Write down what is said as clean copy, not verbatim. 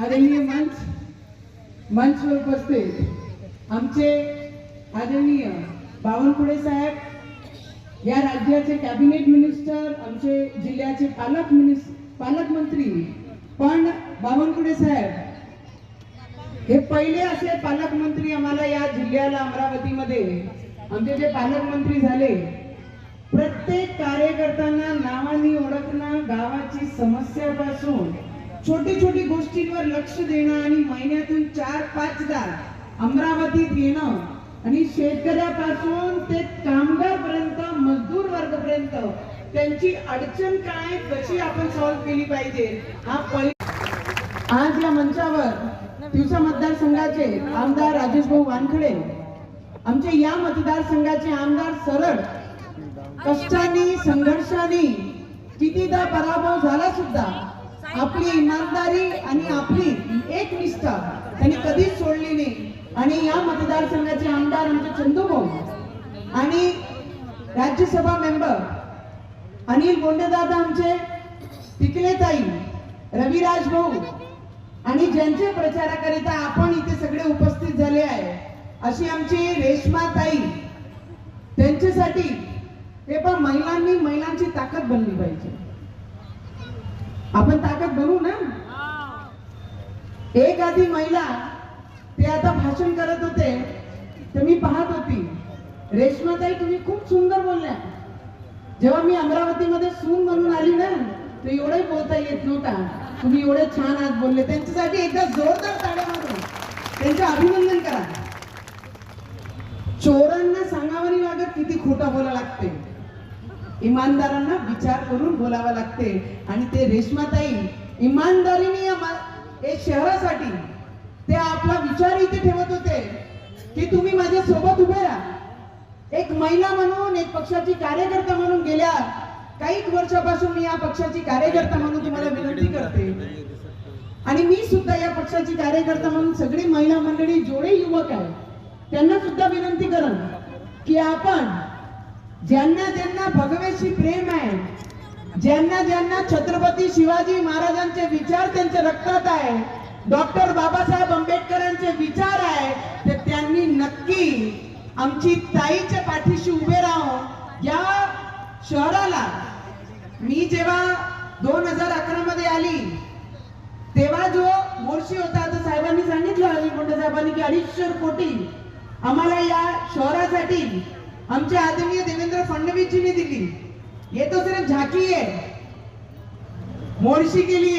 आदरणीय मंचवर उपस्थित आमचे आदरणीय बावनकुळे साहेब, या राज्याचे कॅबिनेट मिनिस्टर, आमचे जिल्ह्याचे पालकमंत्री पण बावनकुळे साहेब हे पहिले असे पालकमंत्री आम्हाला या जिल्ह्याला अमरावतीमध्ये आमचे जे पालकमंत्री झाले. प्रत्येक कार्यकर्त्यांना नावानी ओळखणं, गावाची समस्यापासून छोटी छोटी गोष्टींवर लक्ष देणं आणि महिन्यातून 4-5दा अमरावतीत येणं आणि शेतकऱ्यापासून ते कामगारपर्यंत, मजदूर वर्गापर्यंत त्यांची अडचण काय, कशी आपण सॉल्व्ह केली पाहिजे हा आज या मंचावर तिवसा मतदारसंघाचे आमदार राजेश भाऊ वानखडे, आमचे या मतदारसंघाचे आमदार सरळ कष्टाने संघर्षाने कितीदा पराभव झाला सुद्धा आपली इमानदारी आणि आपली एकनिष्ठा त्यांनी कधीच सोडली नाही. आणि या मतदारसंघाचे आमदार आमचे चंदू भाऊ आणि राज्यसभा मेंबर अनिल बोंडेदादा, आमचे तिकलेताई, रविराज भाऊ आणि ज्यांचे प्रचाराकरिता आपण इथे सगळे उपस्थित झाले आहे अशी आमची रेश्माताई, त्यांच्यासाठी हे पण महिलांची ताकद बनली पाहिजे. आपण ताकद बनवू ना. एक आधी महिला ते आता भाषण करत होते तर मी पाहत होती, रेश्माताई तुम्ही खूप सुंदर बोलल्या. जेव्हा मी अमरावतीमध्ये सून म्हणून आली ना तर एवढंही बोलता येत नव्हता. तुम्ही एवढे छान आज बोलले, त्यांच्यासाठी एकदा जोरदार टाळ्या मारून त्यांचं अभिनंदन करा. चोरांना सांगावं नाही लागत किती खोटं बोलावं लागते, इमानदारांना विचार करून बोलावं लागते. आणि ते रेश्माताई इमानदारीने या शहरासाठी ते आपला विचार इथे ठेवत होते की तुम्ही माझ्या सोबत उभे राहा. एक महिला म्हणून, एक पक्षाची कार्यकर्ता म्हणून गेल्या काही वर्षापासून मी या पक्षाची कार्यकर्ता म्हणून तुम्हाला विनंती करते. आणि मी सुद्धा या पक्षाची कार्यकर्ता म्हणून सगळी महिला मंडळी, जेवढे युवक आहेत त्यांना सुद्धा विनंती करेन की आपण ज्यांना ज्यांना भगवेशी प्रेम आहे, ज्यांना ज्यांना छत्रपती शिवाजी महाराजांचे विचार त्यांच्या रक्तात आहे, डॉक्टर बाबासाहेब आंबेडकरांचे विचार आहे, तर त्यांनी नक्की आमची ताईच्या पाठीशी उभे राहून या शहराला. मी जेव्हा 2011 मध्ये आली तेव्हा जो मोर्शी होता, तर साहेबांनी सांगितलं, अनिल बोंडे साहेबांनी की 250 कोटी आम्हाला या शहरासाठी आमचे आदरणीय देवेंद्र फडणवीसजींनी दिली. ये तो सिर्फ झाकी है, मोर्शी के लिए